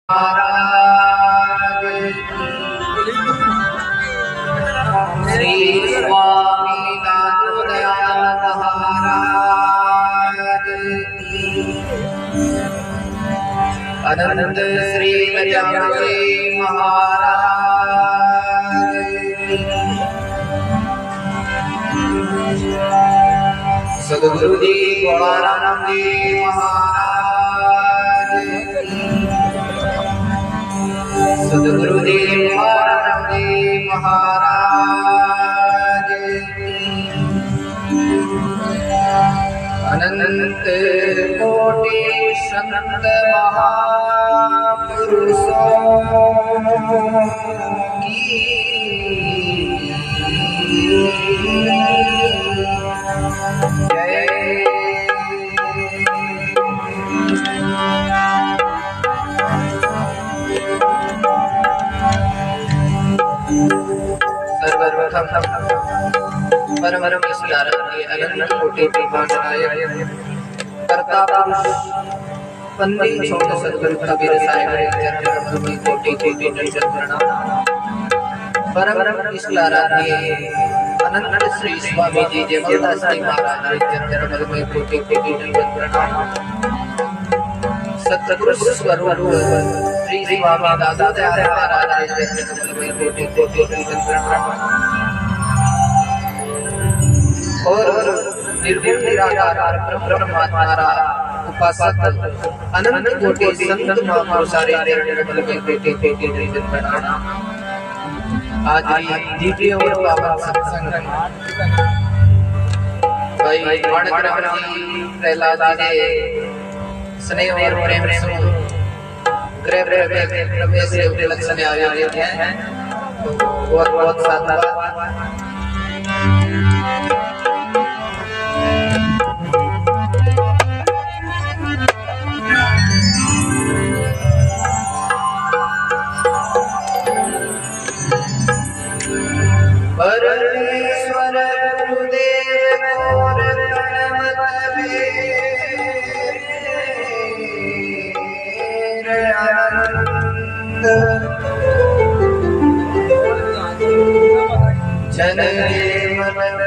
श्री स्वामी दयाल महाराज अनंत श्री गजानन महाराज सद्गुरु जी गोलानंद जी महाराज सद्गुरु जी गोलानंद जी महाराज अनंत कोटि संत महापुरुषों की सर्वप्रथम परम अनंत कोटि कर्ता पुरुष पंडित छोड़ सद्गुरु कबीर साहिब चरण कोटि कोटि दंड प्रणाम। परम अनंत श्री स्वामी जी जयवंतदास जी महाराज चरण कोटि कोटि दंड प्रणाम। सतगुरु स्वरूप श्री स्वामी दादा दयाल महाराज चरण कोटि कोटि दंड प्रणाम। और निर्गुण निराकार परमात्मा उपासक अनंत कोटि संत महापुरुषारे कोटि कोटि दंड प्रणाम। आज दिव्य और पावन सत्संग भाई वणग्रह जी प्रहलाद जी स्नेह और प्रेम से गृह प्रवेश से उपलक्ष्य में आयोजित है। तो बहुत बहुत साधुवाद। परमेश्वर गुरुदेव और प्रणमत वीर आनंद जन मन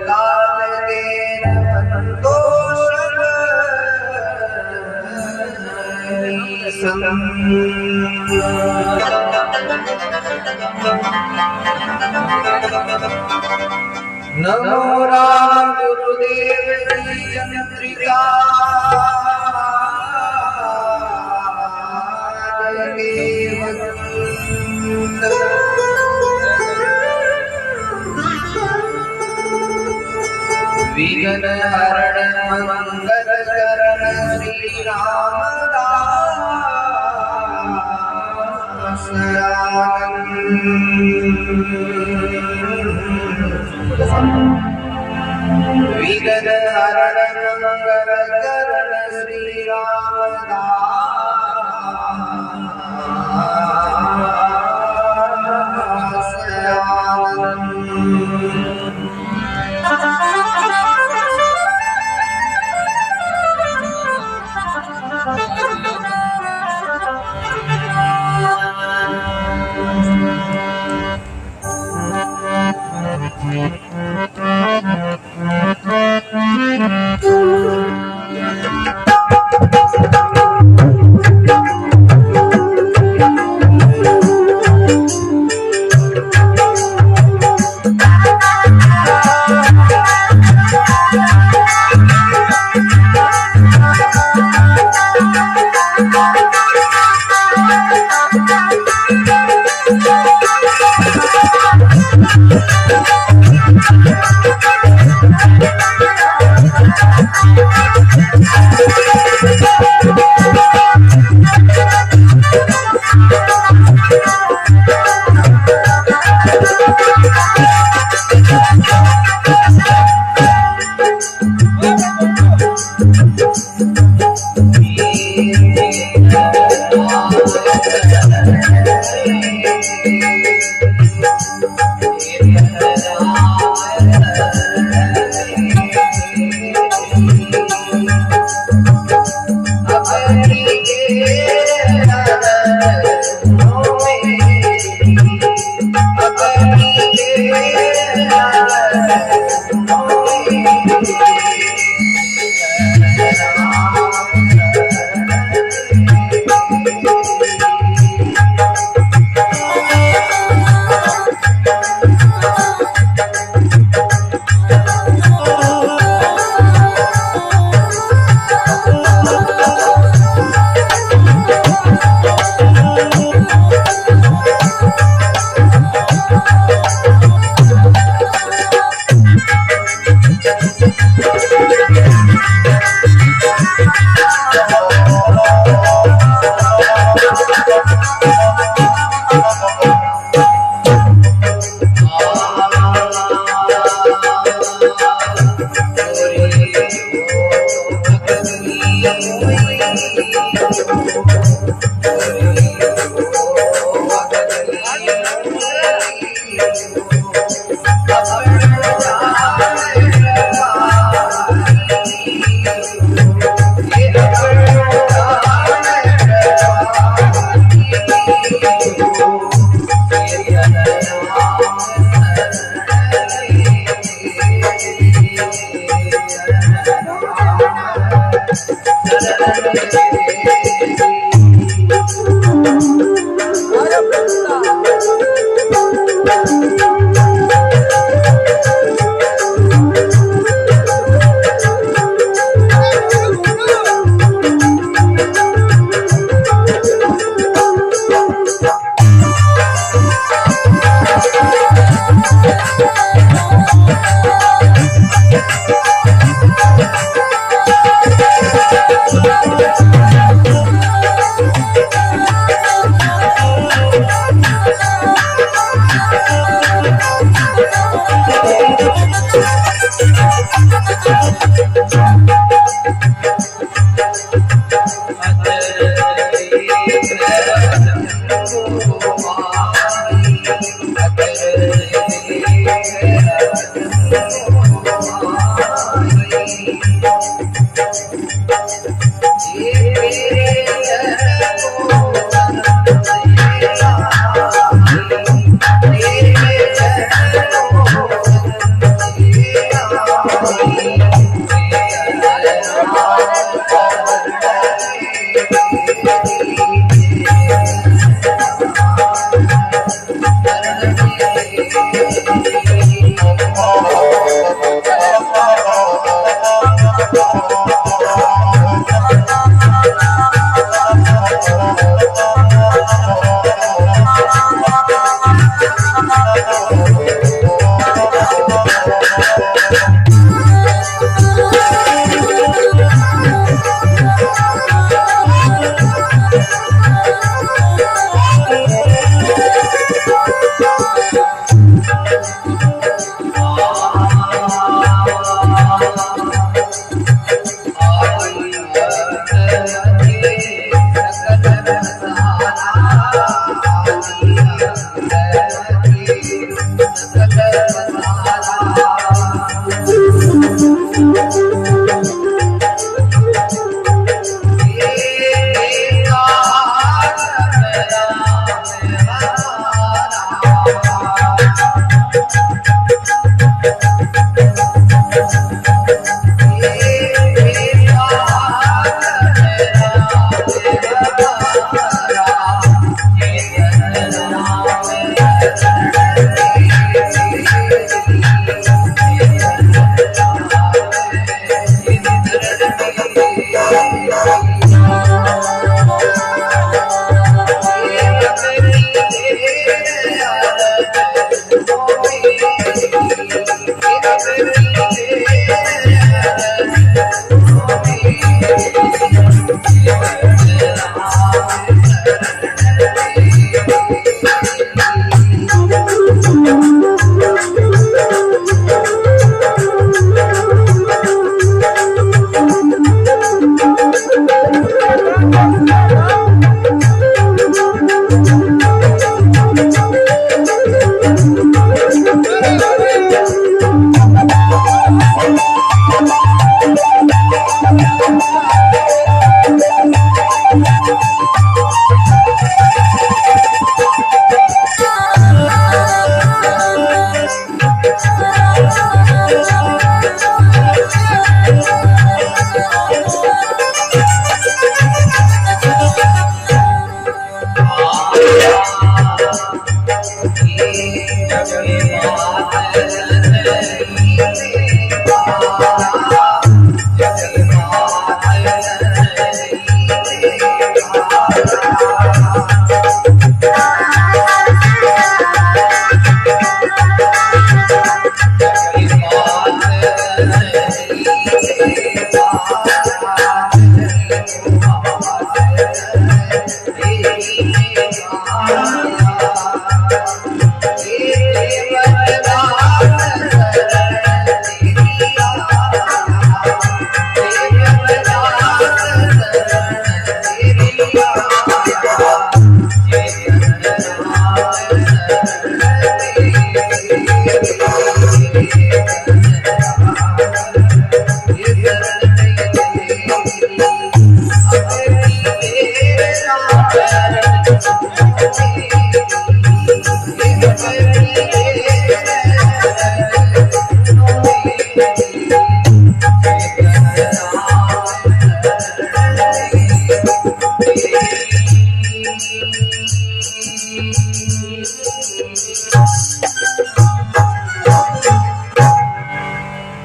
काल देन संतोष नमो राम गुरुदेव श्री चंद्रिका विघ्न हरण मंगल करण श्री रामदास विघ्न हरण मंगल करण श्री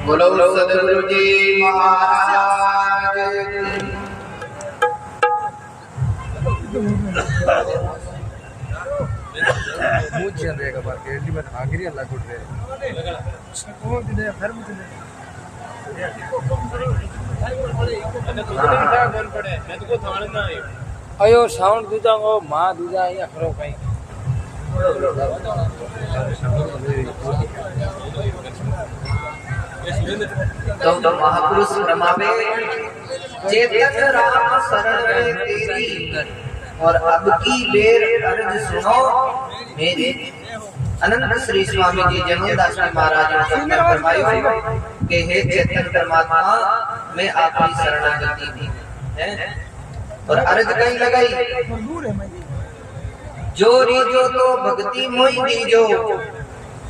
बोलो सदगुरु जी महाराज। मुझे रहेगा बात केरली में आखिरी अल्लाह गुड रहे वो दिन फिर मुझे अयो साउंड दूजा को मां दूजा या खरो कहीं तो महापुरुष रमावे चेतन राम शरण तेरी और अब की बेर अर्ज सुनो मेरी। अनंत श्री स्वामी जी जमुनदास जी महाराज ने फरमाया कि हे चेतन परमात्मा मैं आपकी शरणागति दी है। और अर्ज कहीं लगाई जो रीजो तो भक्ति मोई दीजो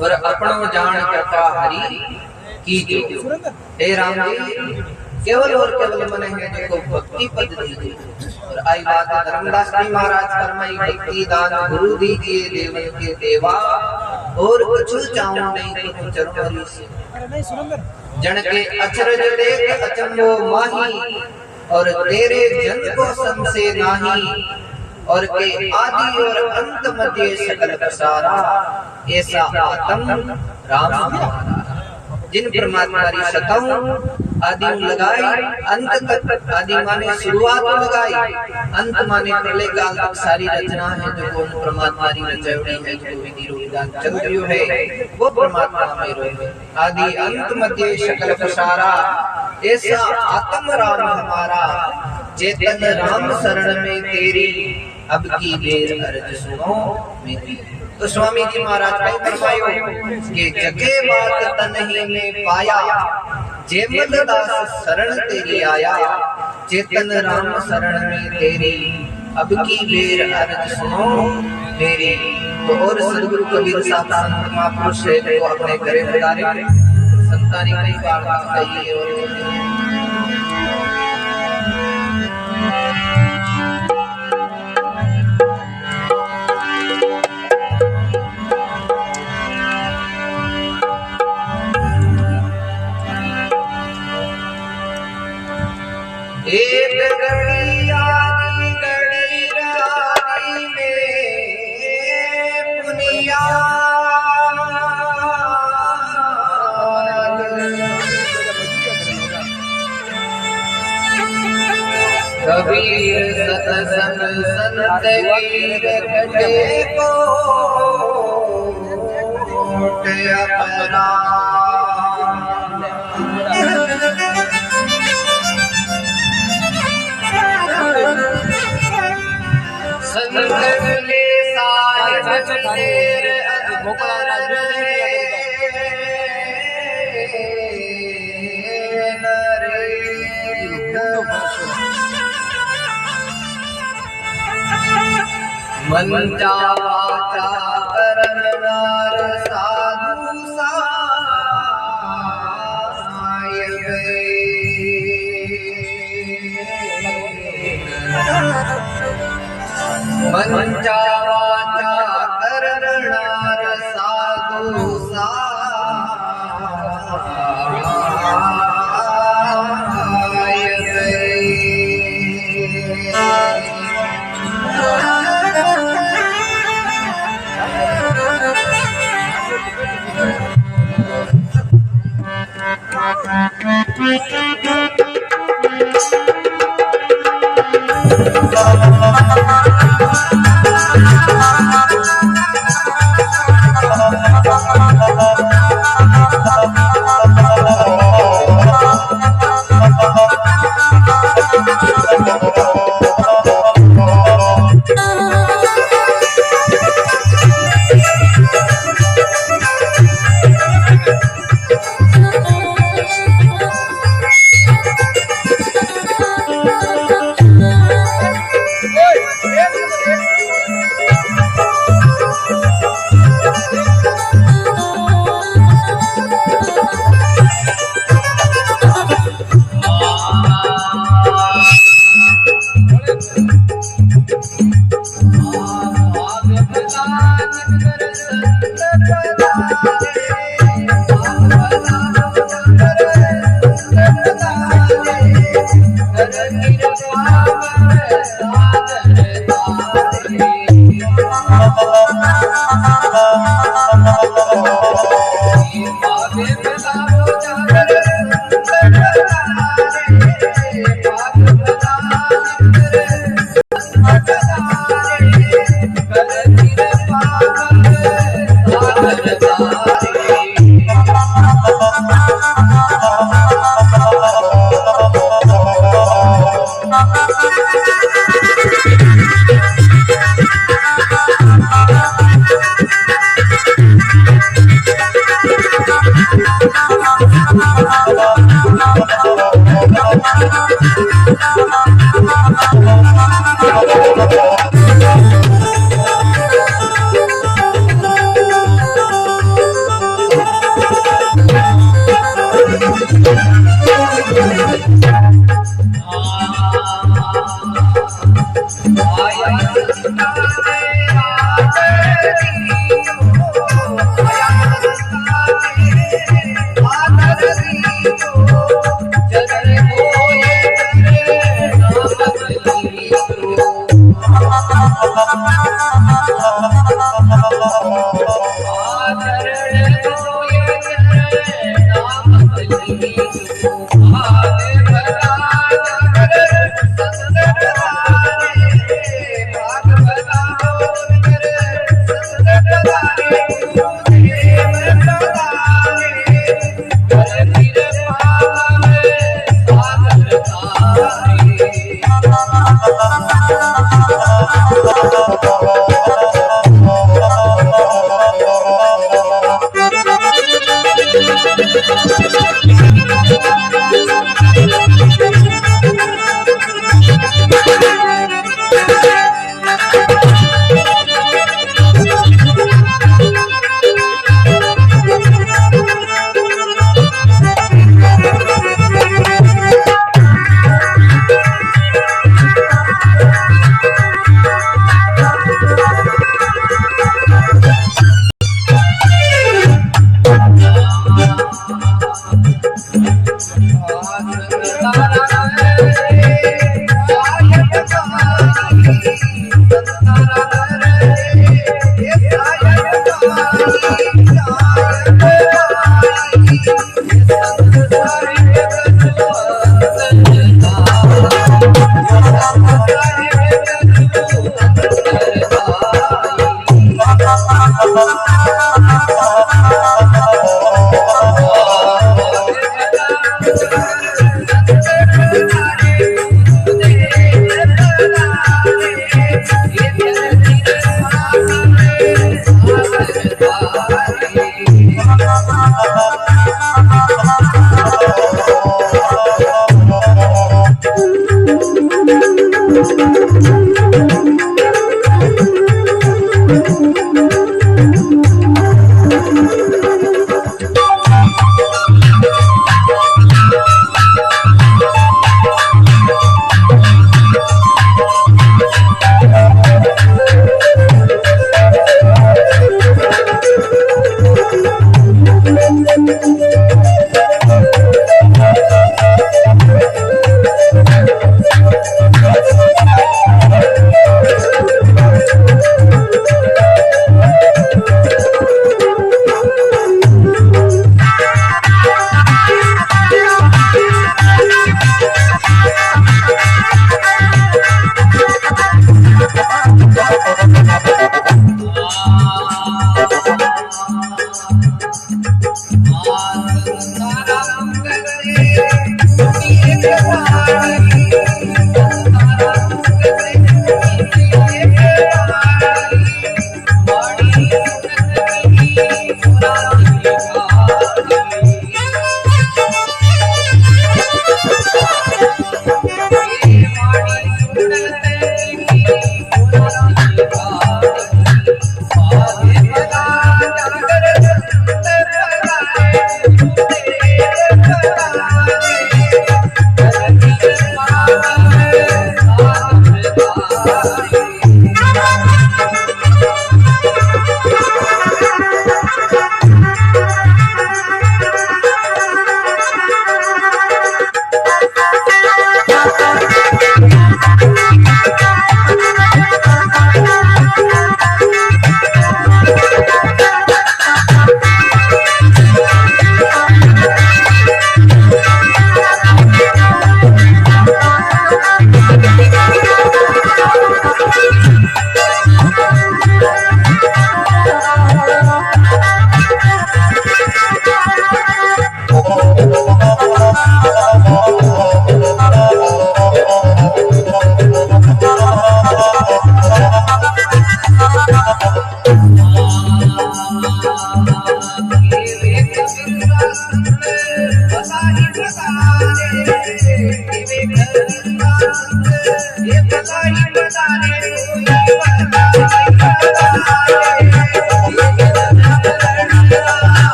और अपनो जान कृपा हरि कीजो। हे राम जी केवल और केवल मन है जो भक्ति पद दीजिए। और आई बात धर्मदास जी महाराज फरमाई भक्ति दान गुरु दीजिए देवन के देवा और कुछ चाहूं नहीं तो चरणों से। जन के अचरज देख अचंभो माही और तेरे जन को संशय नाही और के आदि और अंत मध्य सकल प्रसारा ऐसा आत्म राम हमारा। जिन परमात्मा की शतम आदि लगाई अंत तक, आदि माने शुरुआत लगाई, अंत माने प्रलय काल तक सारी रचना है जो कौन परमात्मा की रचौड़ी है जो विधि रूपदान चल रही है वो परमात्मा में रोए। आदि अंत मध्य सकल प्रसारा ऐसा आत्म राम हमारा। चेतन राम शरण में तेरी अब की बेर अर्ज सुनो मेरी। तो स्वामी जी महाराज का फरमायो कि जगे बात तनहि में पाया जेमल दास शरण तेरी आया। चेतन राम शरण में तेरी अब की बेर अर्ज सुनो मेरी। तो और सदगुरु कबीर साहब संत महापुरुष है तो अपने करे बदारे संतानी कई बार कही और एक घड़ी आदि घड़ी राती में पुनिया कबीर सतसंग संत वीर घटे को अपना संगले साहिब तेरे अंतर मन वाचा करन नार साधु मंचा वाचा करनार साधु Thank you.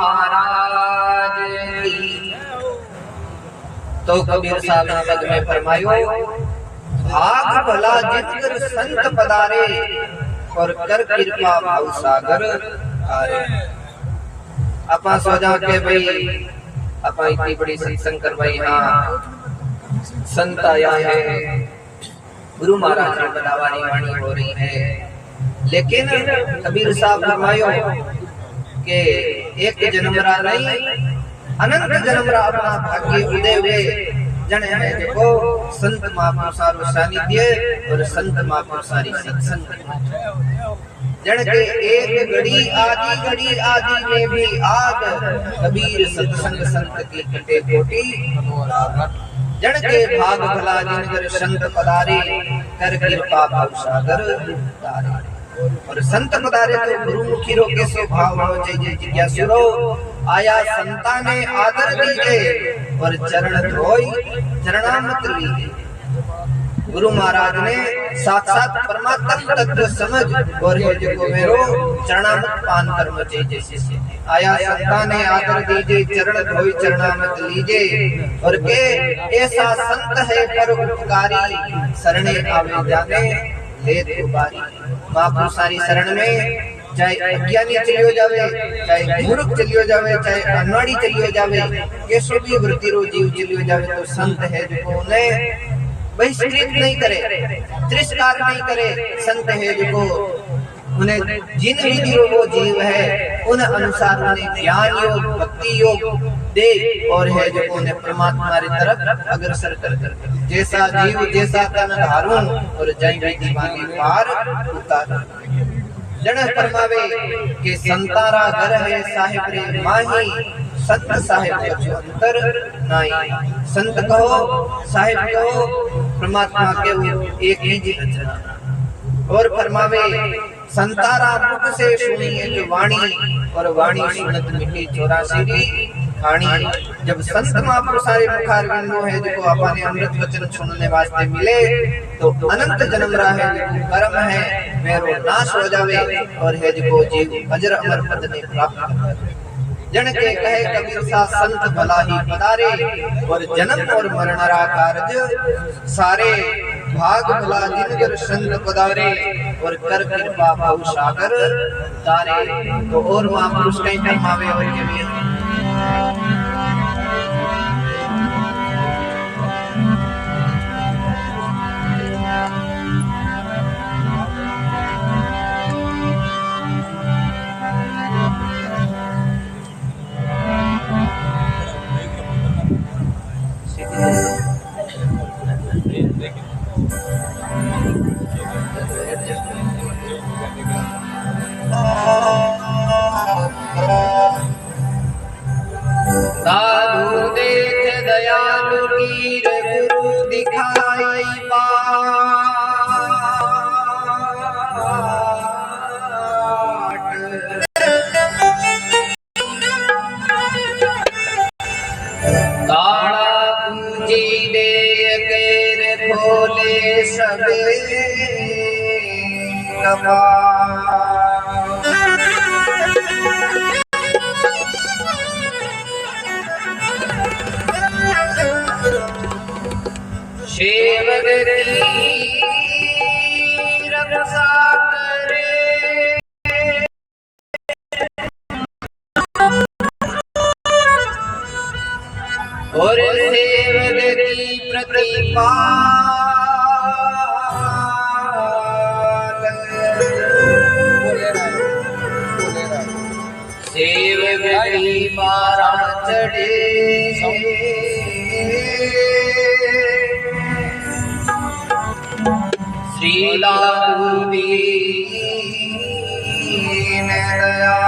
महाराज की। तो कबीर साहब ने पद में फरमायो, भाग भला जिनकर संत पधारे और कर कृपा भाव सागर तारे। अपा सोचा के भाई अपा इतनी बड़ी सत्संग करवाई, हाँ संत आया है, गुरु महाराज की बतावानी वाणी हो रही है, लेकिन कबीर साहब फरमायो कि एक जन्मरा नहीं अनंत जन्मरा अपना भाग्य उदय हुए जन है देखो संत महापुरुष सारो सानिध्य और संत महापुरुष सारी सत्संग जन के एक घड़ी आदि में भी आग कबीर सत्संग संत की कटे कोटि जन के भाग भला जिनकर संत पधारे कर कृपा भव सागर तारे। और संत पधारे तो गुरुमुखी रो के स्वभाव हो जय जिज्ञासु रो आया संता ने आदर दीजे और चरण धोई चरणामृत लीजे। गुरु महाराज ने साक्षात परमात्मा तत्व समझ और हे जो मेरो चरणामृत पान कर्म जैसे आया संता ने आदर दीजे चरण धोई चरणामृत लीजे। और के ऐसा संत है पर उपकारी शरणे आवे जाने ले तो बारी। महापुरुष सारी शरण में चाहे अज्ञानी चलियो जावे, चाहे मूर्ख चलियो जावे, चाहे अनवाड़ी चलियो जावे, कैसो भी वृत्ति रो जीव चलियो जावे तो संत है जो उन्हें बहिष्कृत नहीं करे, तिरस्कार नहीं करे। संत है जो उन्हें जिन विधि रो वो जीव है उन अनुसार उन्हें ज्ञान योग भक्ति योग दे और है जो उन्हें परमात्मा की तरफ अग्रसर कर जैसा जीव जैसा तन धारून और जय दीवानी पार उतार। जन फरमावे कि संतारा घर है साहिब रे माही संत साहिब जो अंतर नाई। संत कहो साहिब कहो परमात्मा के एक ही जी रचना। और फरमावे संतारा मुख से सुनिए जो वाणी और वाणी सुनत मिट्टी 84 खानी। जब संत महापुरुष सारे मुखार बिंदु है जो अपने अमृत वचन सुनने वास्ते मिले तो अनंत जन्म रहा है कर्म है मेरो नाश हो जावे और है जो जीव अजर अमर पद ने प्राप्त कर। जन के कहे कबीर सा संत भला ही पधारे और जन्म और मरणरा कारज सारे भाग भला जिनकर संत पधारे और कर कृपा भव सागर तारे। तो और महापुरुष कहीं फरमावे और के भी साधु देख दयालु वीर गुरु दिखाई बाट। ताला पूंजी दे केर खोले सबे कपाट। सेवक की रक्षा करे और सेवक की प्रतिपाल। सेवक की मारा चढ़े श्रीला दीन दया।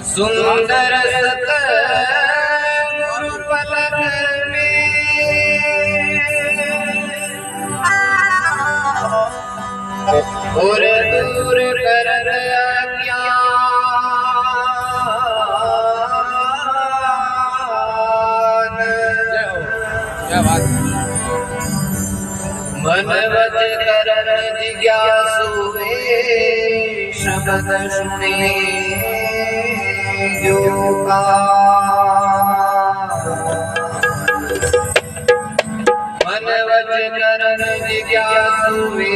सुंदर सत गुरु पलक में और दूर कर मन वच करन जिज्ञासु वे शब्द सुने जो का मन वच करन जिज्ञासु वे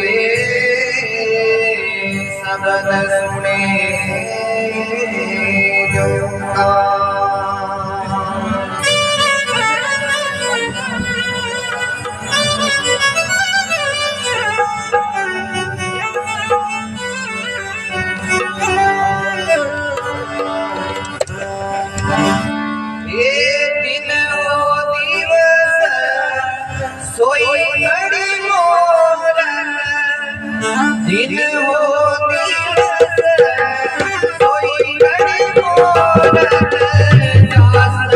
शब्द सुने जो का दिन हो दिवस सोई घड़ी मोरन जासन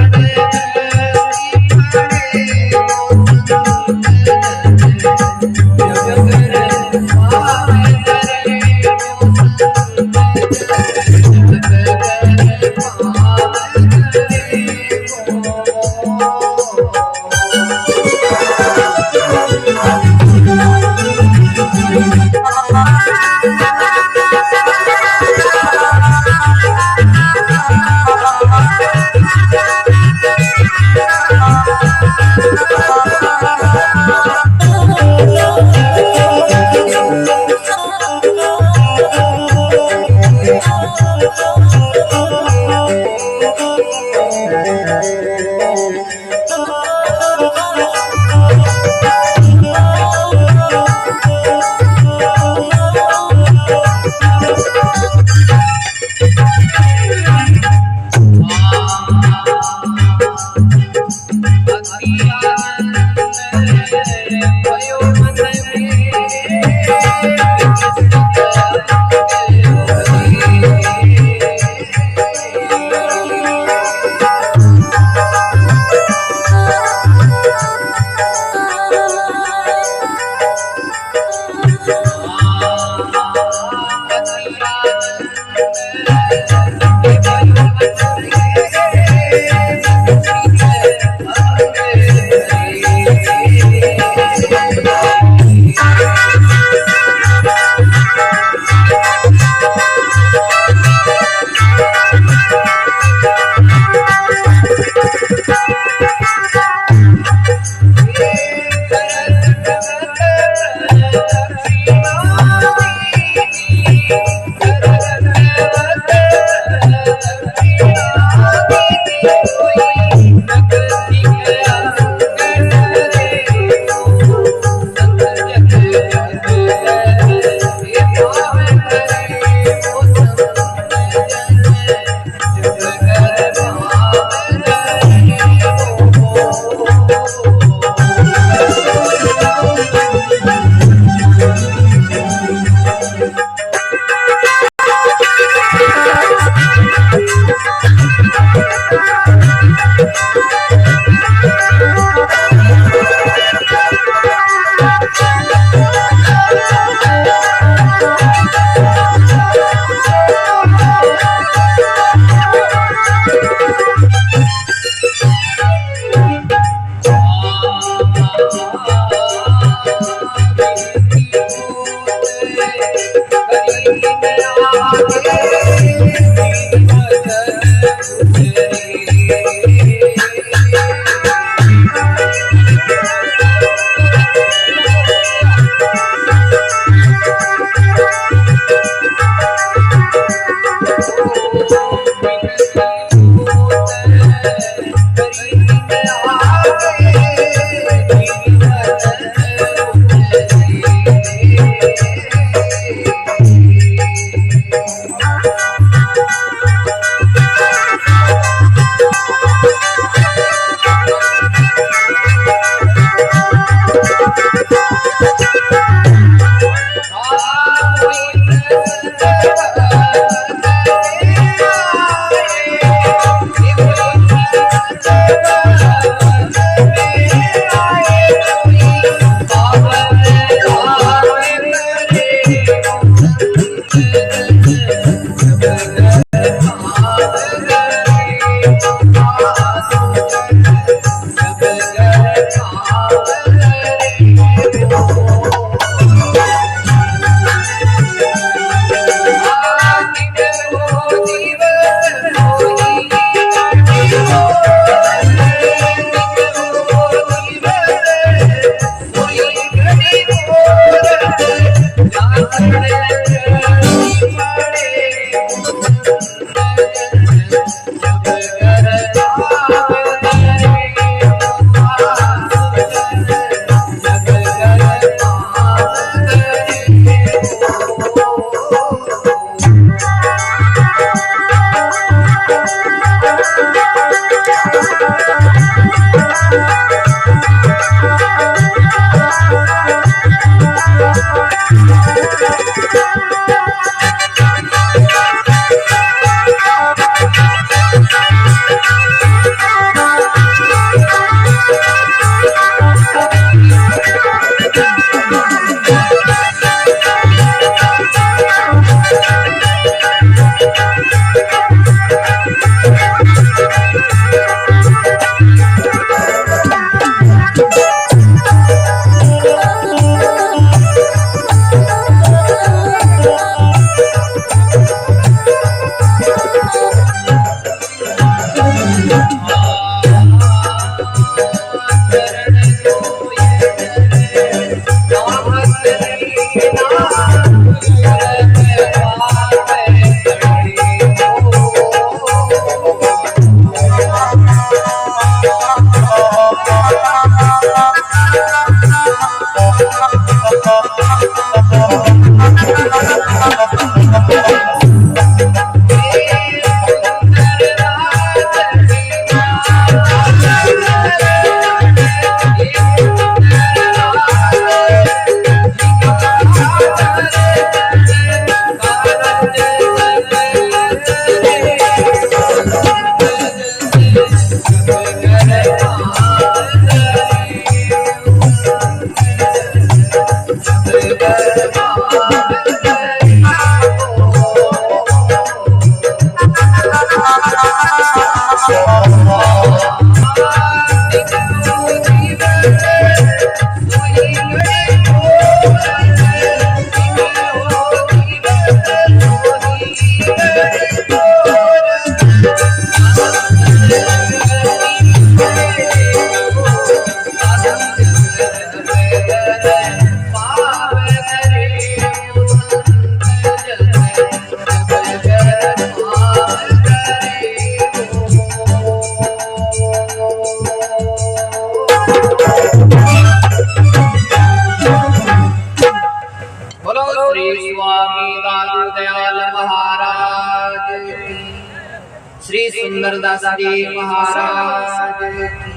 श्री सुंदरदास जी महाराज की।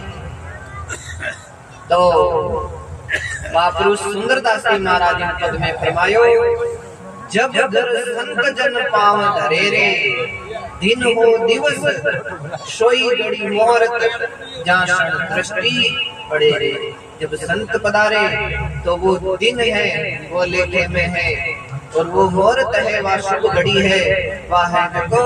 तो महापुरुष सुंदरदास जी महाराज ने पद में फरमायो, जब संत जन पाव धरे रे, दिन हो दिवस सोई घड़ी मुहूर्त, जहाँ दृष्टि पड़े रे। जब संत पधारे तो वो दिन है, वो लेखे में है, और वो मुहूर्त है, वह शुभ घड़ी है, वह है देखो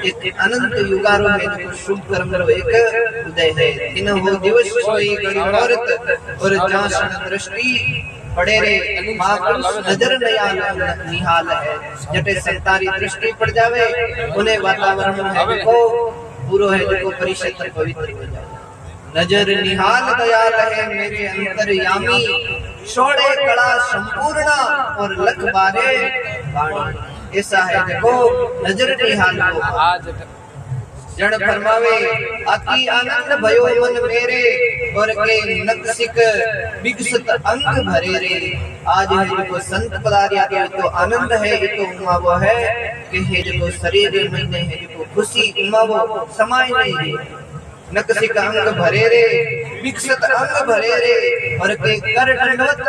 एक अनंत युगारों में देखो शुभ कर्म रो एक उदय है। दिन हो दिवस सोई घड़ी मुहूर्त, और जहाँ दृष्टि पड़े रे, महापुरुष नजर निहाल है। जटे संतारी दृष्टि पड़ जावे, उन्हें वातावरण है देखो पूरो है देखो परिशुद्ध पवित्र हो जाए। नजर निहाल दयाल है मेरे अंतर्यामी, छोड़े कला संपूर्ण और लख बारे वाणी। ऐसा है देखो नजर निहाल को जन फरमावे, अति आनंद भयो मन मेरे, और के नक्सिक विकसित अंग भरे रे। आज है जो संत पधारिया तो आनंद है, तो उमा वो है कि है जो शरीर में है जो खुशी उमा वो समाय नहीं है। नक्सिक अंग भरे रे, विकसित अंग भरे रे, और के कर दंडवत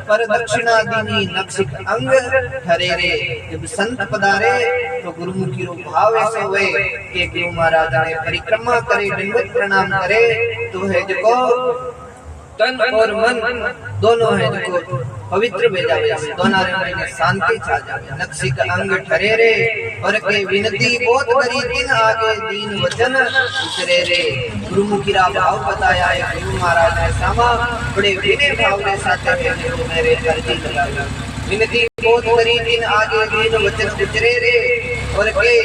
पर दक्षिणा दीनी नक्सिक अंग हरे रे। जब संत पधारे तो गुरुमुखी रो भाव ऐसे हुए कि गुरु महाराज ने परिक्रमा करे, दंडवत प्रणाम करे, तो है जो तन और मन दोनों है जो पवित्र हो जावे, दोनों रे में शांति छा जावे। नक्सिक अंग ठरे रे, और के विनती बहुत करी दिन आगे दीन वचन उतरे रे। गुरुमुखी रा भाव बताया है गुरु महाराज ने सामा, बड़े विनय भाव के साथ है मेरे अर्जी लगा। विनती बहुत करी दिन आगे दीन वचन उतरे रे, और के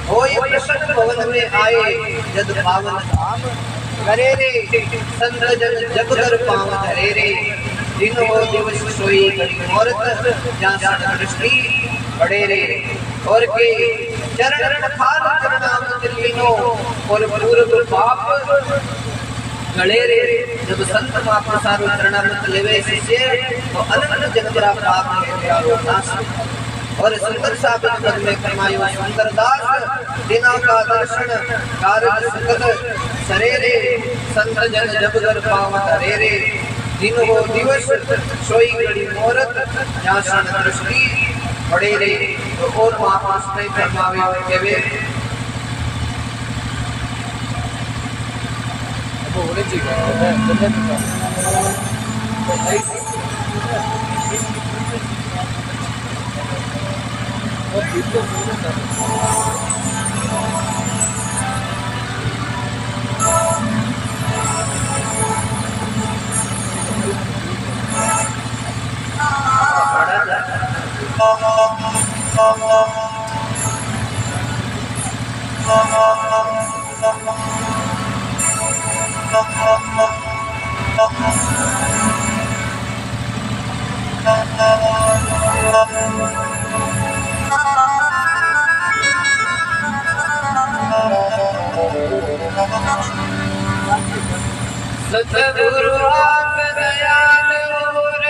होय प्रसन्न भवन में आए, जद पावन धाम करे रे। संत जन जब कर पाव धरे रे, दिन हो दिवस सोई घड़ी मुहूर्त, जहाँ दृष्टि पड़े रे। और के चरण पखार चरणामृत लीनो, और पूर्व पाप गले रे। जब संत महापुरुषारो चरणामृत लेवे शिष्य, तो अनंत जन्मरा पाप है त्यारो नाश। और सुंदर साबित पद में फरमायो, सुंदरदास दिना का दर्शन कारज सकल सरे रे। संत जन जब कर पाव धरे रे, दिन हो दिवस सोई घड़ी मुहूर्त, जहाँ दृष्टि पड़े रे। तो और महापुरुष ने फरमावे केवे होने चाहिए सतगुरु आप दयाल और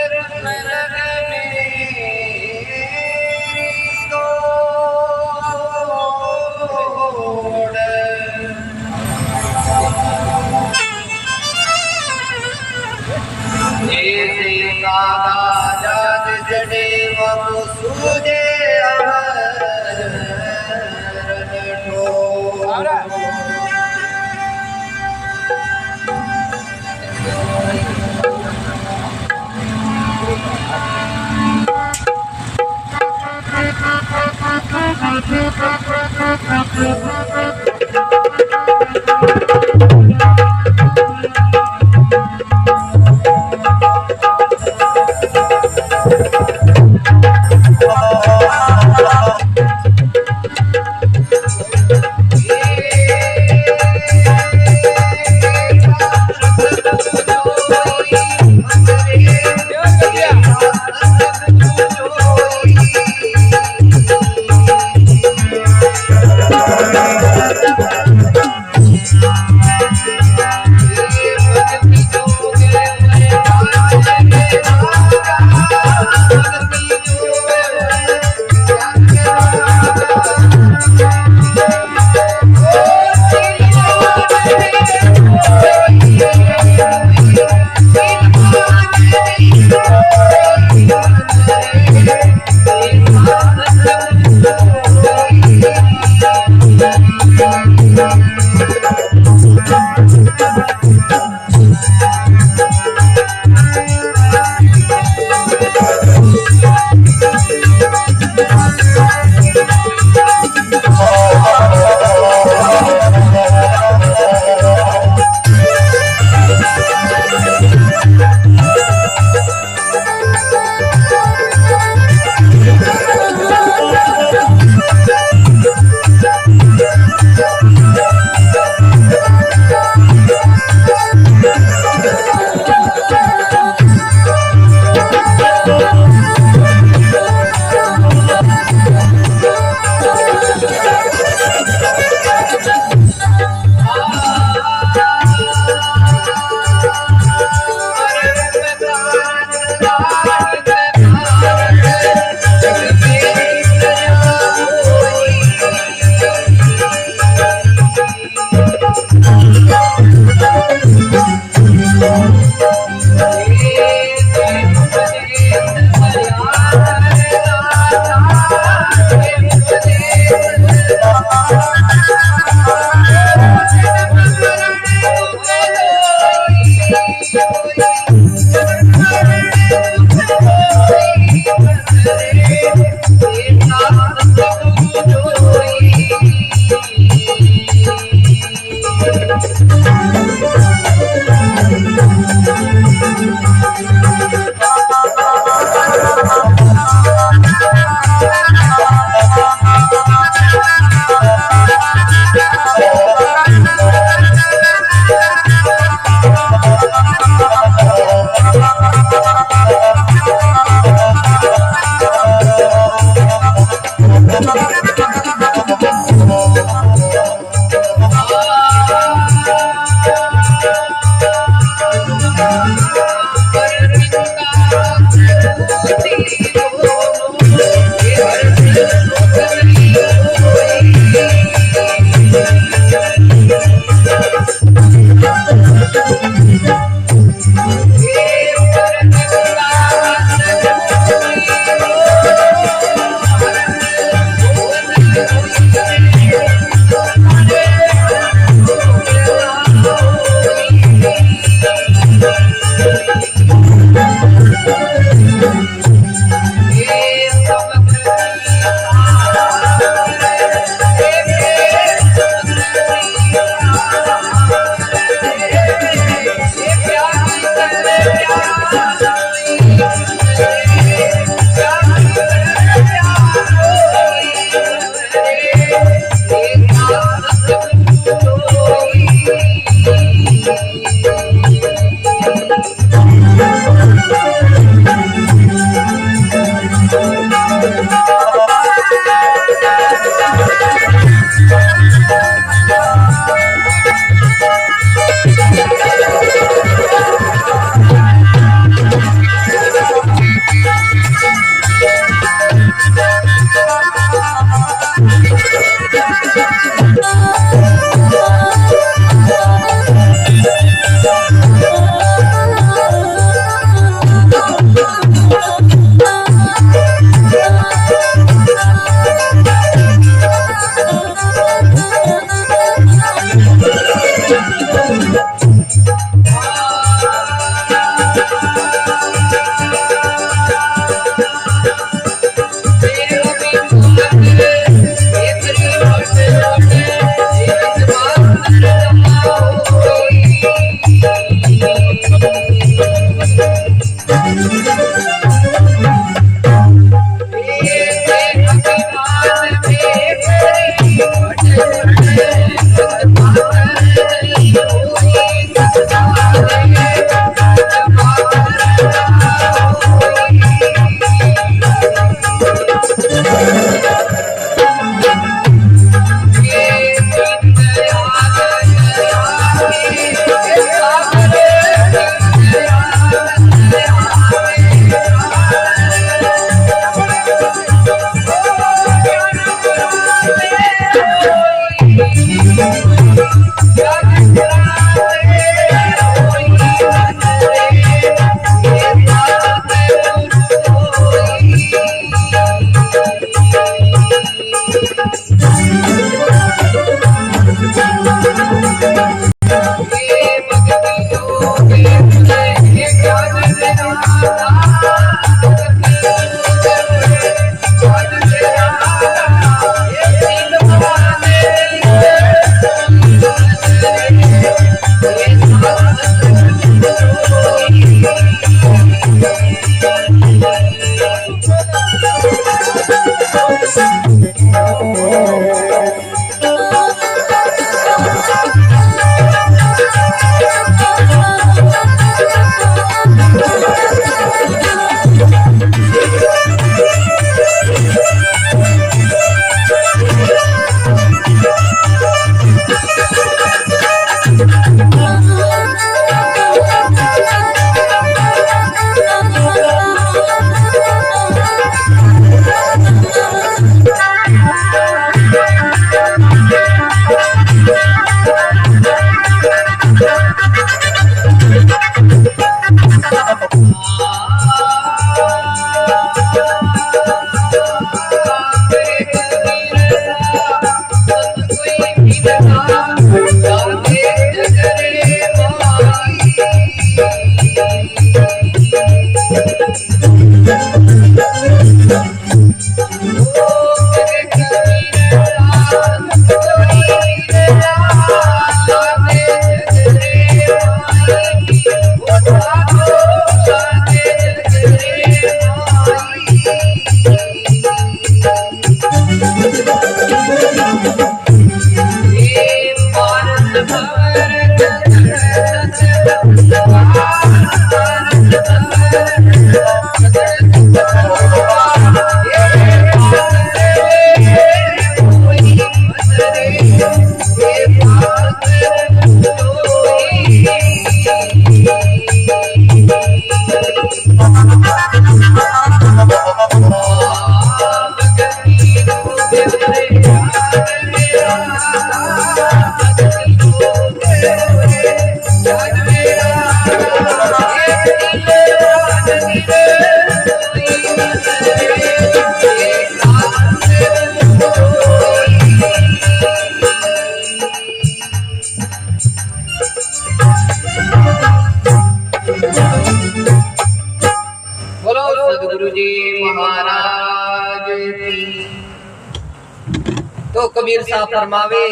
तो कबीर साहब फरमावे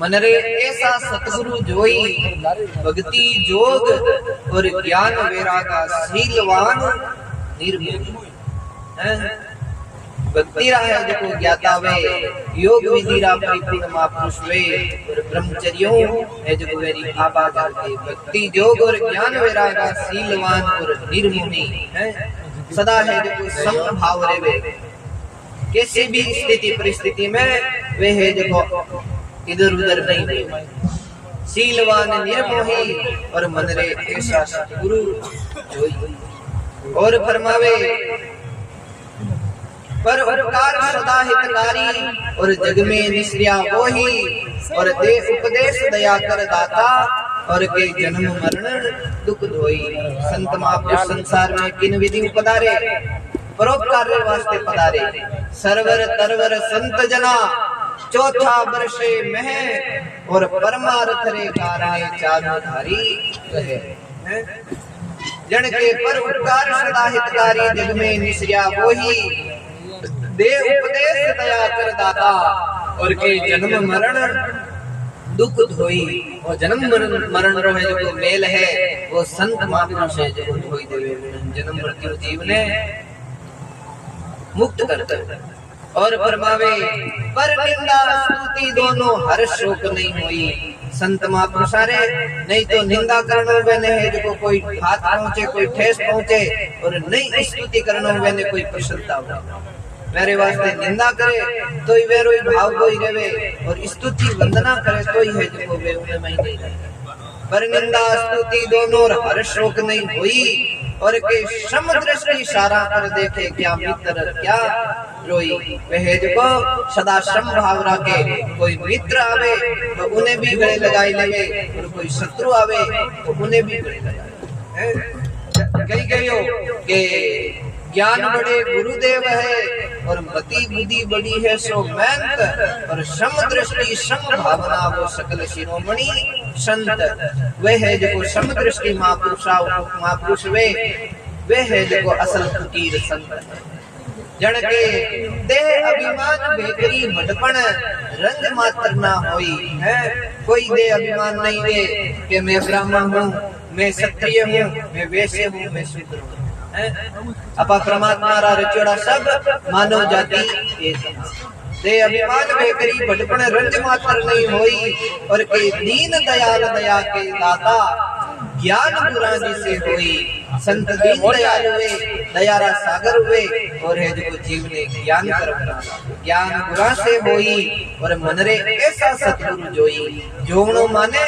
मन रे ऐसा सतगुरु जोई भक्ति जोग और ज्ञान वैरागा शीलवान निर्मोही भक्ति रा है जो ज्ञाता वे योग विधि रा परिपूर्ण महापुरुष वे और ब्रह्मचर्यों है जो मेरी आबा करके भक्ति जोग और ज्ञान वैरागा शीलवान और निर्मोही है सदा है जो समभाव रे वे किसी भी स्थिति परिस्थिति में वे है देखो इधर उधर नहीं हुए शीलवान निर्मोही और मन रे ऐसा सतगुरु जोई और फरमावे पर उपकार सदा हितकारी और जग में निश्रिया वही और दे उपदेश दया कर दाता और के जन्म मरण दुख धोई संत महापुरुष संसार में किन विधि पधारे परोपकार वास्ते पधारे सरवर तरवर संत जना चौथा वर्षे मह और परमार्थ रे कारणे चारों धारी रहे जन के पर उपकार सदा हितकारी जग में निश्रिया वही दे उपदेश दया कर दाता और के जन्म मरण दुख धोई और जन्म मरण रो है जो मेल है वो संत महापुरुष है जो धोई देवे जन्म मृत्यु जीव ने मुक्त करते और फरमावे पर निंदा स्तुति दोनों हर शोक नहीं हुई संत महापुरुष रे नहीं तो निंदा करनो बने है जो कोई हाथ पहुंचे कोई ठेस पहुंचे और नहीं स्तुति करनो बने कोई प्रसन्नता हो मेरे वास्ते निंदा करे तो ही वेरो भाव कोई रहे और स्तुति वंदना करे तो ही है जो वे उन्हें में नहीं रहे पर निंदा स्तुति दोनों हर शोक नहीं हुई और के सम दृष्टि इशारा कर देखे क्या मित्र क्या रोई वह जो सदा सम भाव रखे कोई मित्र आवे तो उन्हें भी गले लगाई लेवे और कोई शत्रु आवे तो उन्हें भी गले लगाए कहीं कहियो के ज्ञान बड़े गुरुदेव है और मति बुद्धि बड़ी है सो मेहनत और सम दृष्टि सम भावना वो सकल शिरोमणि संत वे है जो सम दृष्टि महापुरुष वे है जो असल फकीर संत जन के देह अभिमान बेकरी मटपण रंग मात्र ना होई है कोई दे अभिमान नहीं वे कि मैं ब्राह्मण हूँ मैं क्षत्रिय हूँ मैं वैश्य हूँ मैं शूद्र हूँ अपा परमात्मा रा रचोड़ा सब मानव जाति दे अभिमान बेकरी बटपण रंज मात्र नहीं होई और के दीन दयाल दया के दाता ज्ञान गुरा जिसे होई संत दीन दयाल हुए दयारा सागर हुए और है जो जीव ने ज्ञान कर ज्ञान गुरा से होई और मन रे ऐसा सतगुरु जोई जोवणो माने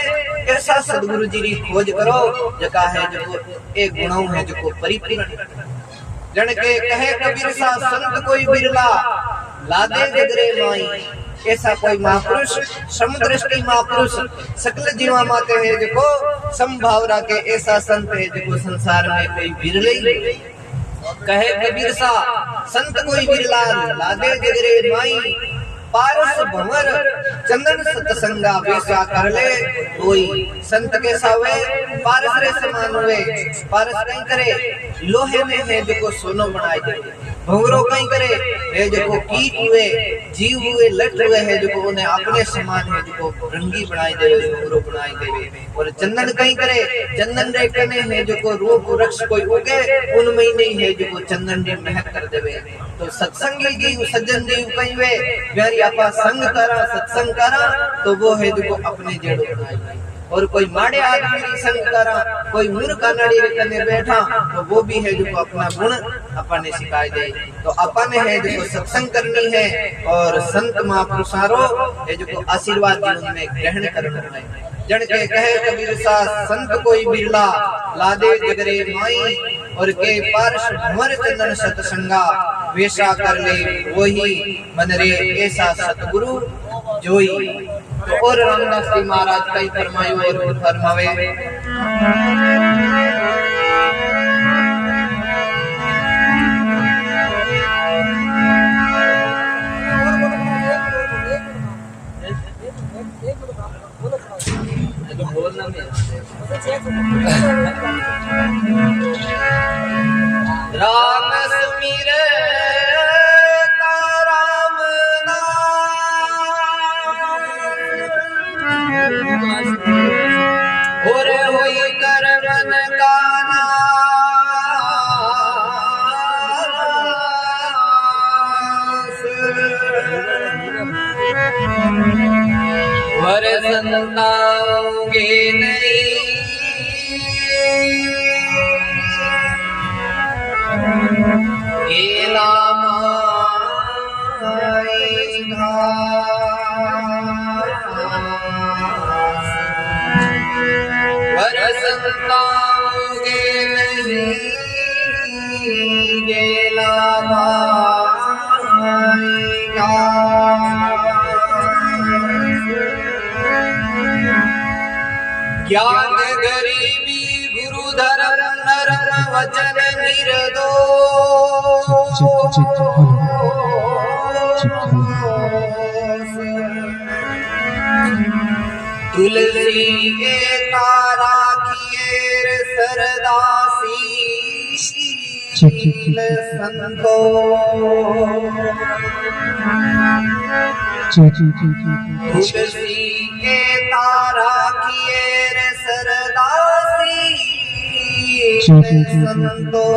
ऐसा सतगुरु जी री खोज करो जका है जो एक गुणों है जो परिपूर्ण जन के कहे कबीर सा संत कोई बिरला लादे गजरे माई ऐसा कोई महापुरुष समुद्रष्टि महापुरुष सकल जीवा माते है जो संभावना के ऐसा संत है जो संसार में कोई बिरले कहे कबीर सा संत कोई बिरला लादे जगरे माई पारस भंवर चंदन सतसंगा वेसा कर ले कोई संत के सावे पारस रे समान हुए पारस कहीं करे लोहे में है जो सोनो बनाए दे भंवरो कहीं करे है जो कीट हुए जीव हुए लट हुए है जो उन्हें अपने समान है जो रंगी बनाए दे भंवरो बनाए दे और चंदन कहीं करे चंदन रे कने है जो रूप वृक्ष कोई उगे उनमें ही नहीं है जो चंदन रे महक कर देवे तो सत्संगी जीव सज्जन जीव कहीं वे व्यारी आपा संग करा सत्संग करा तो वो है जो अपने जड़ बनाए और कोई माड़े आदमी की संग करा कोई मूर्ख कानड़ी रे कने बैठा तो वो भी है जो अपना गुण अपने सिखाई दे तो अपने है जो सत्संग करनी है और संत महापुरुषारो है जो आशीर्वाद जीवन में ग्रहण करना है जन के कहे कबीर सा संत कोई बिरला लादे जगरे माई और के पार्श भंवर चंदन सतसंगा वेशा कर ले वही मन रे ऐसा सतगुरु जोई तो और रामदास जी महाराज कई फरमायो और फरमावे राम सुमिर राम और होई करवन गाना वर संताओगे नहीं वर संताओगे नहीं गेला ज्ञान गरीबी गुरु धर्म नरम वचन निर्दोष तुलसी के तारा किए सरदासी संतो तुलसी के तारा किए सरदासी संतो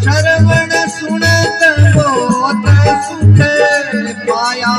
श्रवण सुनत बहुत सुख पाया।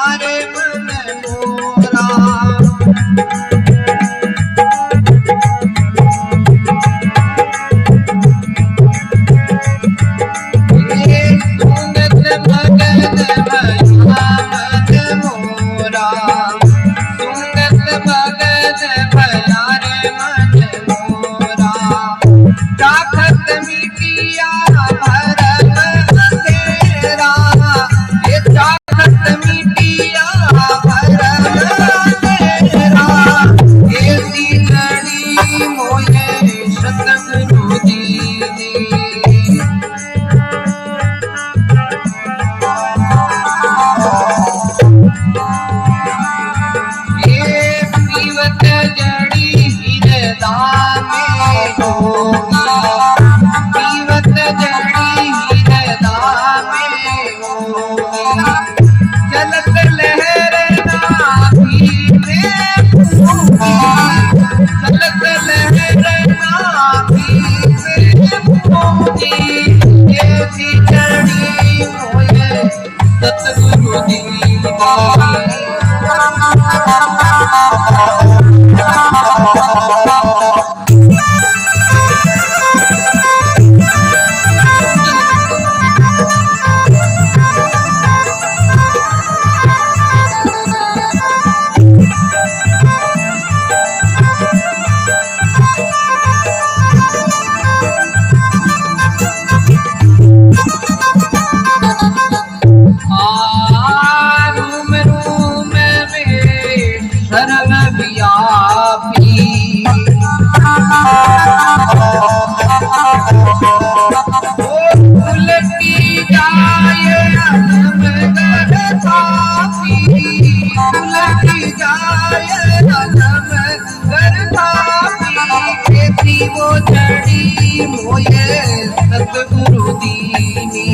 यारे मन मोरा वो चढ़ी मोये सतगुरु दीनी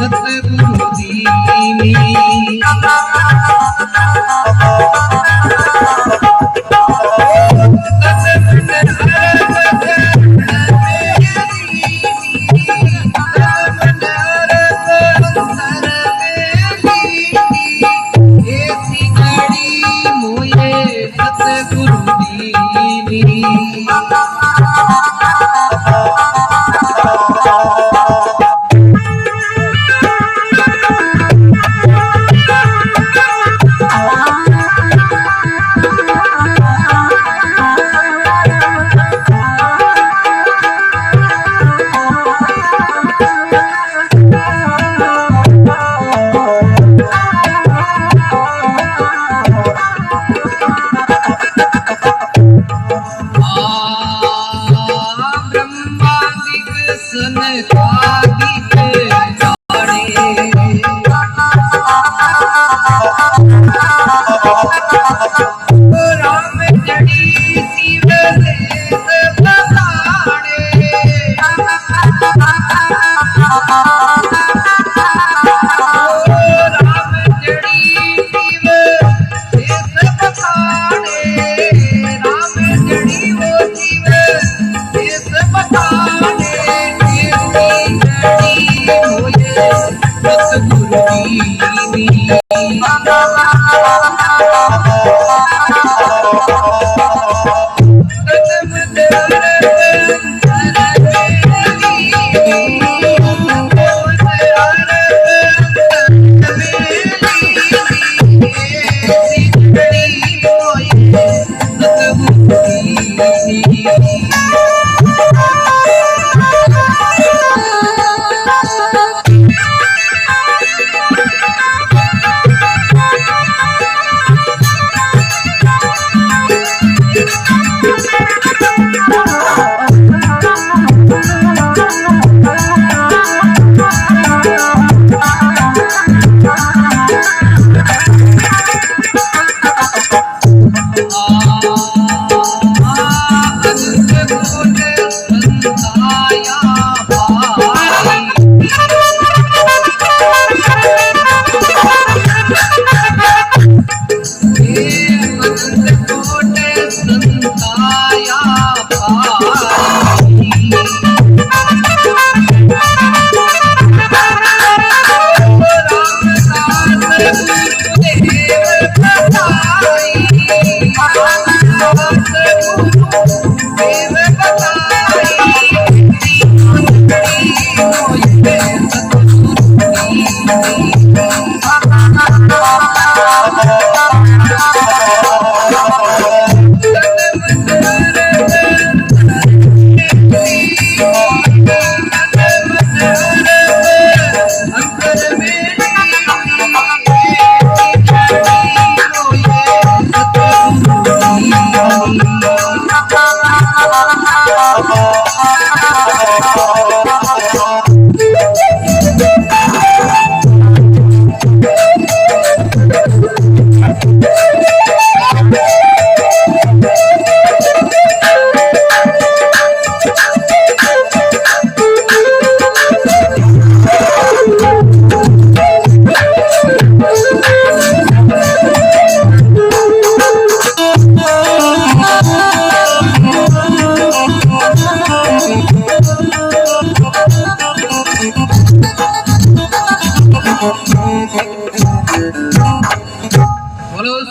सतगुरु दीनी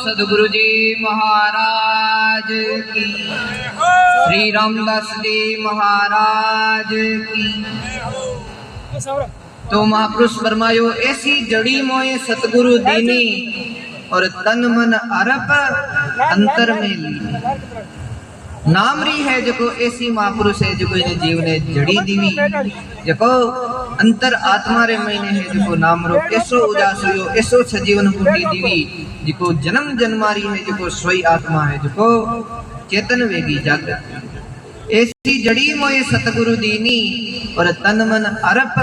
सदगुरु जी महाराज की, श्री रामदास जी महाराज की। तो महापुरुष फरमायो ऐसी जड़ी मोए सतगुरु दीनी और तन मन अरप अंतर में ली। नामरी है जो ऐसी महापुरुष है जो इन्हें जीव ने जड़ी दीवी जो अंतर आत्मा रे महीने है जो नाम रो ऐसो उजास हुयो ऐसो सजीवन कुंडी दीवी जो जन्म जन्मारी है जो सोई आत्मा है जो चेतन वेगी जागृत। ऐसी जड़ी मोए सतगुरु दीनी और तन मन अरप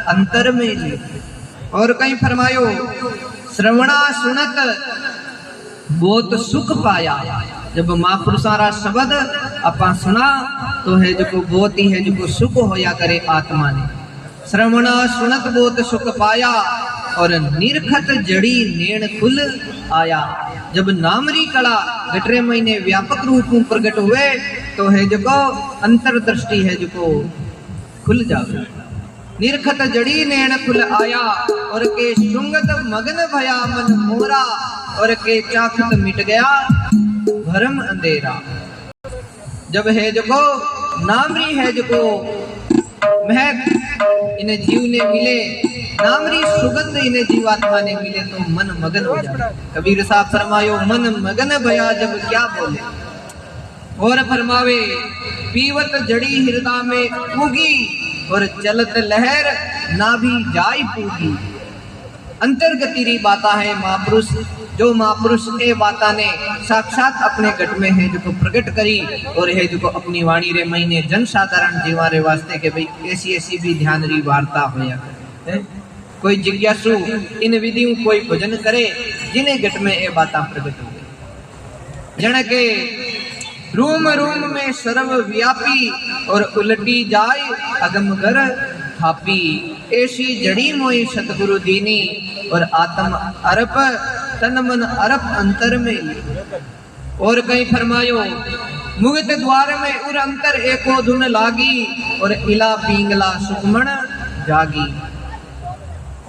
अंतर में ली। और कहीं फरमायो श्रवणा सुनत बहुत सुख पाया। जब महापुरुषारा शब्द अपा सुना तो है जो बहुत ही है जो सुख होया करे आत्मा ने। श्रवणा सुनत बहुत सुख पाया और निरखत जड़ी नेण खुल आया। जब नामरी कला गटरे महीने व्यापक रूप में प्रकट हुए तो है जो अंतरदृष्टि है जो खुल जावे। निरखत जड़ी नेण खुल आया और के शुंगत मगन भया मन मोरा और के चाखत मिट गया भरम अंधेरा। जब है जो नामरी है जो महक इन्हें जीव ने मिले, नामरी सुगंध इन्हें जीवात्मा ने मिले तो मन मगन हो जाए। कबीर साहब फरमायो मन मगन भया जब क्या बोले। और फरमावे पीवत जड़ी हृदय में उगी और चलत लहर ना भी जाई पूगी। अंतर्गति री बाता है महापुरुष, जो महापुरुष ए बाता ने साक्षात अपने घट में है जो प्रकट करी और है जो अपनी वाणी रे महीने जन साधारण जीवा रे वास्ते के भाई ऐसी ऐसी भी ध्यान री वार्ता होया है। कोई जिज्ञासु इन विधियों कोई भजन करे जिन्हें घट में ए बाता प्रकट हो गई। जन के रूम रूम में सर्व व्यापी और उलटी जाए अगमगर थापी। ऐसी जड़ी मोई सतगुरु दीनी और आत्म अरप तन मन अरप अंतर में। और कहीं फरमायो मुगत द्वार में उर अंतर एको धुन लागी और इला पींगला सुखमण जागी।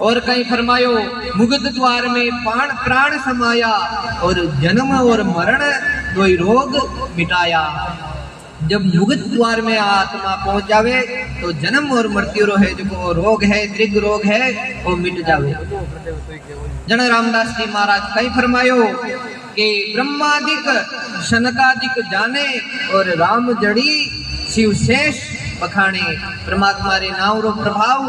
और कहीं फरमायो मुगत द्वार में प्राण समाया और जन्म और मरण दोई रोग मिटाया। जब मुगत द्वार में आत्मा पहुंच जावे तो जन्म और मृत्यु रो है जो रोग है दृग रोग है वो मिट जावे। जन रामदास जी महाराज कहीं फरमायो कि ब्रह्मादिक शनकादिक जाने और राम जड़ी शिव शेष बखाने। परमात्मा रे नाम रो प्रभाव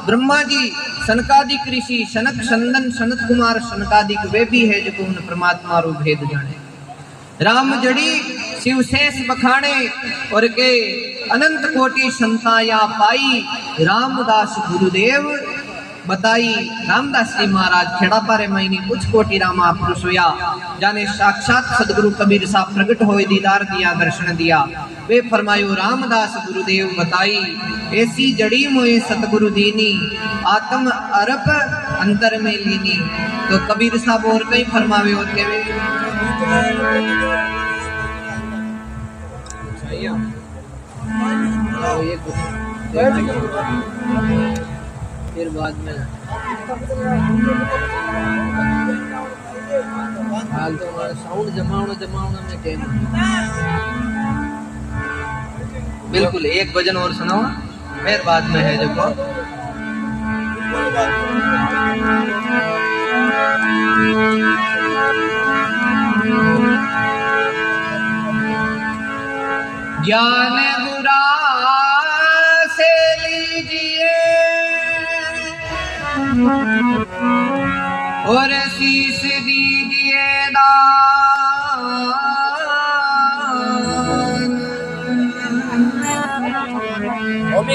ब्रह्मा जी सनकादिक ऋषि सनक संदन सनत कुमार सनकादिक वे भी है जो उन परमात्मा रो भेद जाने। राम जड़ी शिव शेष बखाने और के अनंत कोटि संताया पाई रामदास गुरुदेव बताई। रामदास जी महाराज खेड़ा पारे महीने कुछ कोटि रामा पुरुष हुआ जाने साक्षात सदगुरु कबीर साहब प्रकट होए दीदार दिया दर्शन दिया। वे फरमायो रामदास गुरुदेव बताई ऐसी जड़ी मोए सतगुरु दीनी आत्म अरप अंतर में लीनी। तो कबीर साहब और कई फरमावे होते वे फिर बाद में हाल तो हमारा साउंड जमावना में क्या बिल्कुल एक भजन और सुनाओ फिर बाद में है देखो। ज्ञान बुरा से लीजिए और शीश दीजिए दान।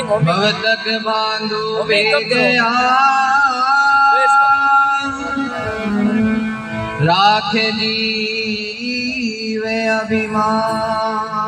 भव तक बांधो वेग राख जीवे अभिमान।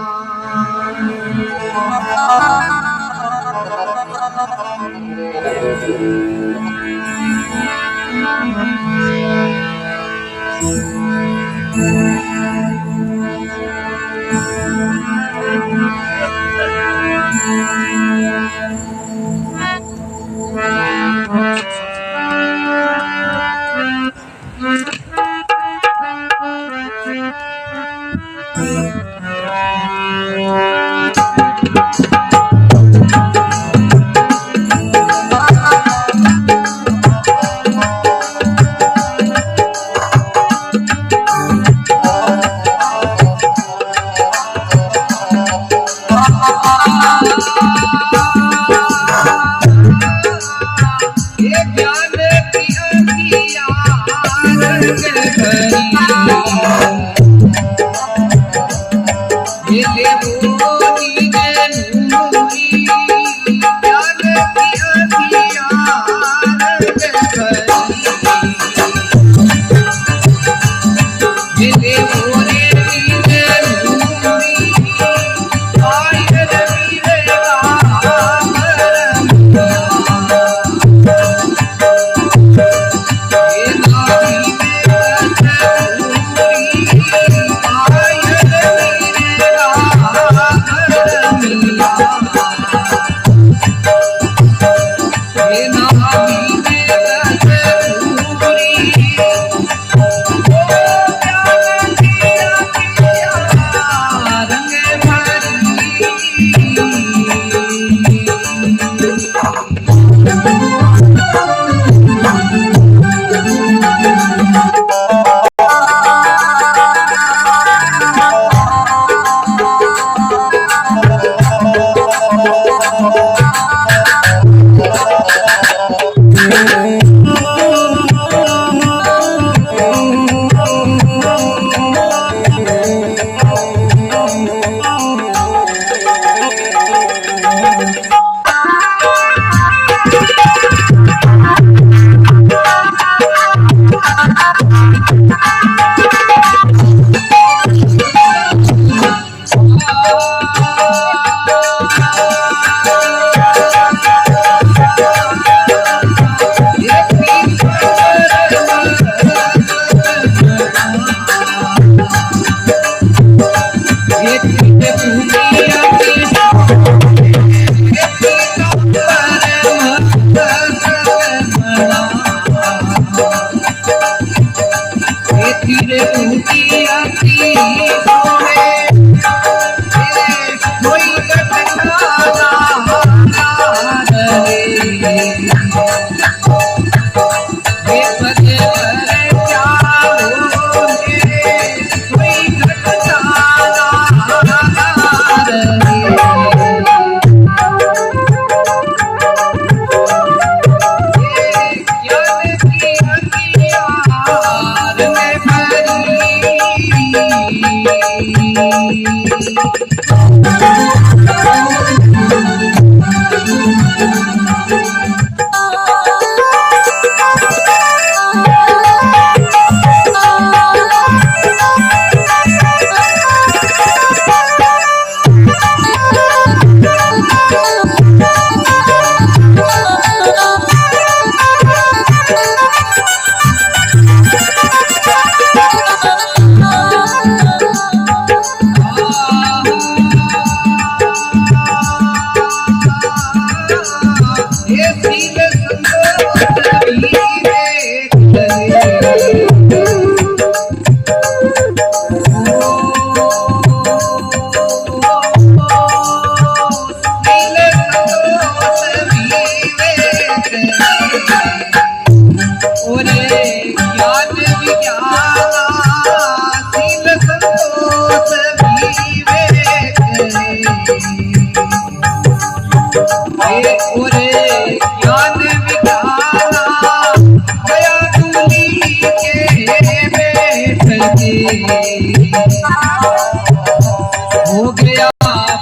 हो गया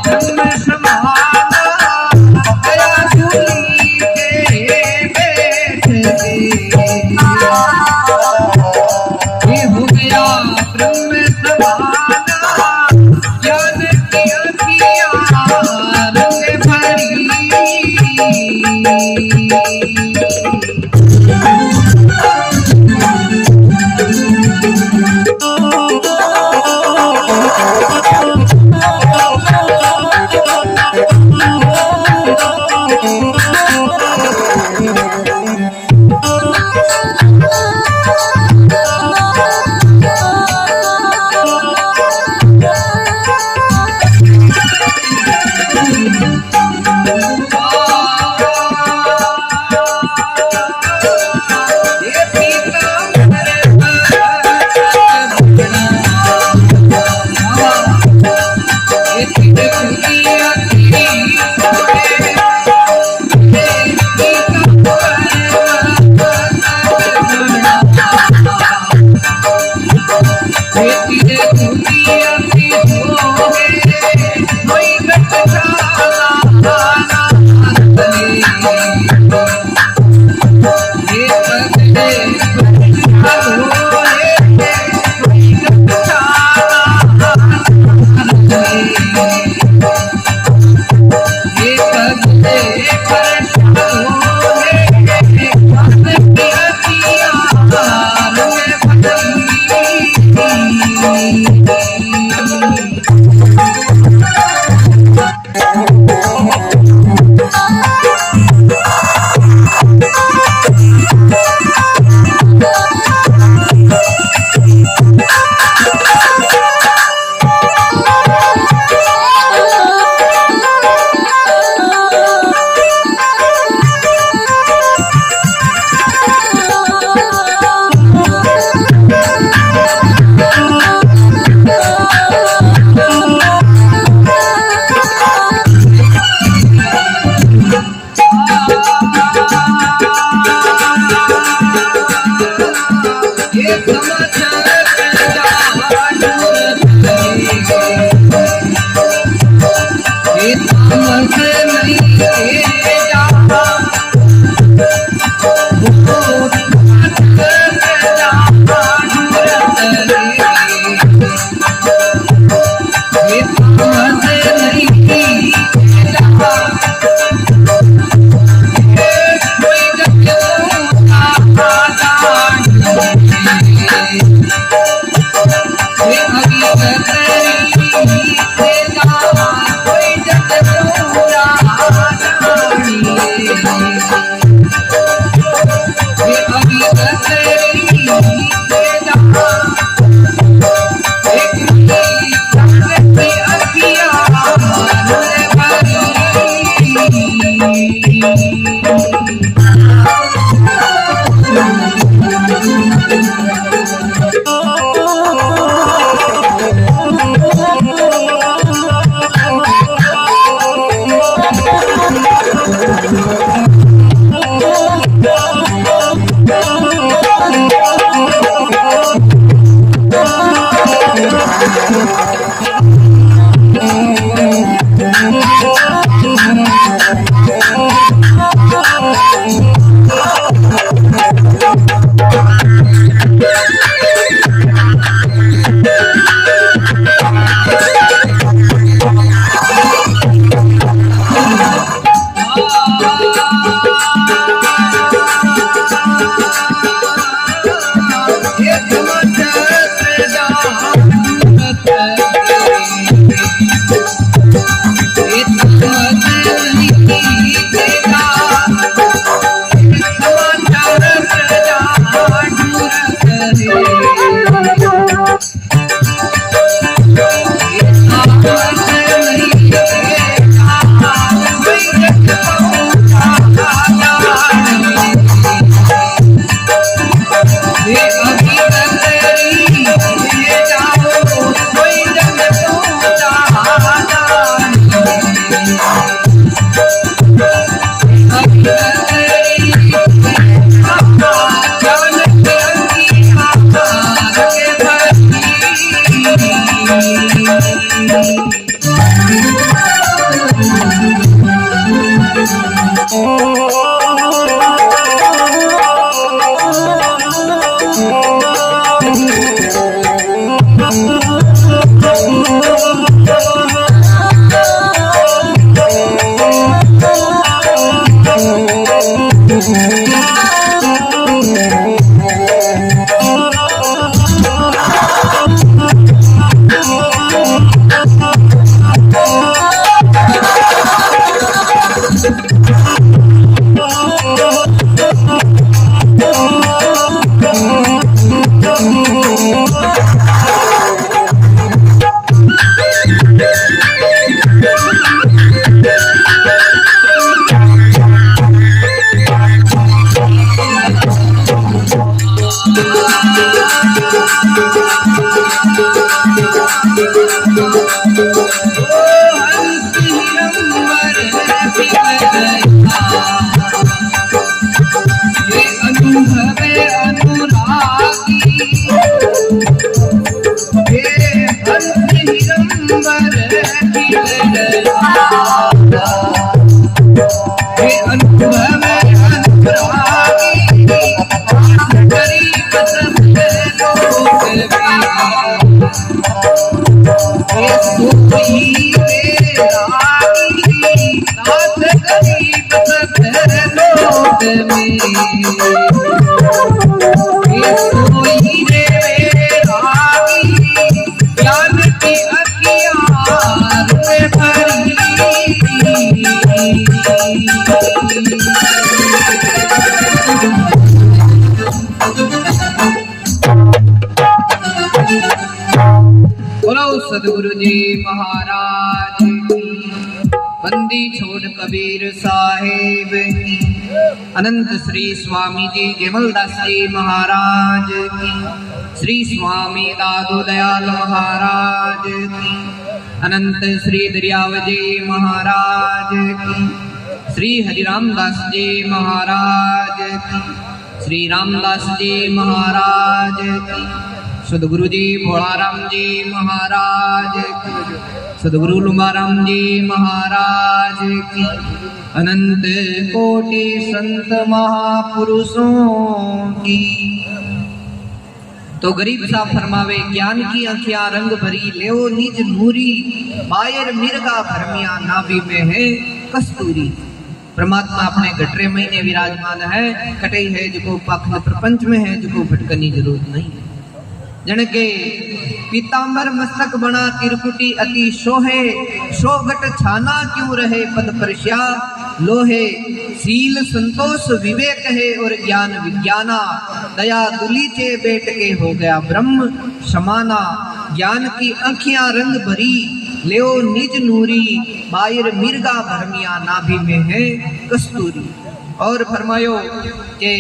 ब्रह्म समाना गया धूली के बैठ के ये हो गया ब्रह्म समाना ज्ञान की अखियाँ रंग भरी में अनुरागी हे हंस हिरंबर खिल गया हे अनुभव में अनुरागी गरीब सब लोग हे सुखी बेरागी साथ गरीब सब लोग में हे सोई रे बेरागी ज्ञान की अखियाँ में भरी बोलो सदगुरु जी महाराज की। बंदी छोड़ कबीर साहेब की। अनंत श्री स्वामी जी जयमलदास जी महाराज की। श्री स्वामी दादू दयाल महाराज की। अनंत श्री दरियाव जी महाराज की। श्री हरिरामदास जी महाराज की। श्री रामदास जी महाराज की। सदगुरु जी भोलाराम जी महाराज की। सदगुरु लुंबाराम जी महाराज की। अनंत कोटि संत महापुरुषों की। तो गरीब सा फरमावे ज्ञान की आँखियां रंग भरी लेओ निज नूरी बायर मिर्गा भरमिया नाभि में है कस्तूरी। परमात्मा अपने गटरे महीने विराजमान है कटे है जो पाखंड प्रपंच में है जो भटकनी जरूरत नहीं है। जन के पीतांबर मस्तक बना तिरकुटी अति शोहे शोघट छाना क्यों रहे पद परश्या लोहे। सील संतोष विवेक है और ज्ञान विज्ञाना दया दुलीचे बैठ के हो गया ब्रह्म समाना। ज्ञान की आँखियां रंग भरी लेओ निज नूरी बायर मिर्गा भरमिया नाभि में है कस्तूरी। और फरमायो के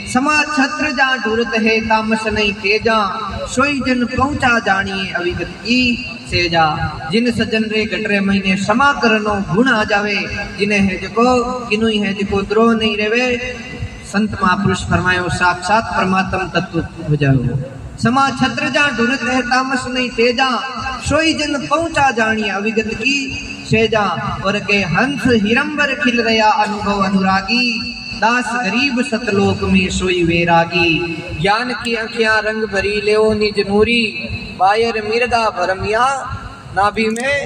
समा छत्र जा ढूरत है तामस नहीं तेजा सोई जन पहुंचा जानिए अविगत की सेजा। जिन सज्जन रे गटरे महीने क्षमा करनो गुण आ जावे जिन्हें है जको किनुई है जको द्रोह नहीं रेवे। संत महापुरुष फरमायो साक्षात परमात्म तत्व हो जाओ। समा छत्र जा ढूरत है तामस नहीं तेजा सोई जन पहुंचा जानिए अविगत की सेजा। और के हंस हिरंबर खिल रहा अनुभव अनुरागी दास गरीब सतलोक में सोई वैरागी। ज्ञान की आँखियां रंग भरी लेओ निज नूरी बायर मिर्गा भरमिया नाभि में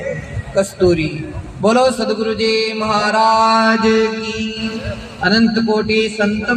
कस्तूरी। बोलो सदगुरु जी महाराज की। अनंत कोटि संत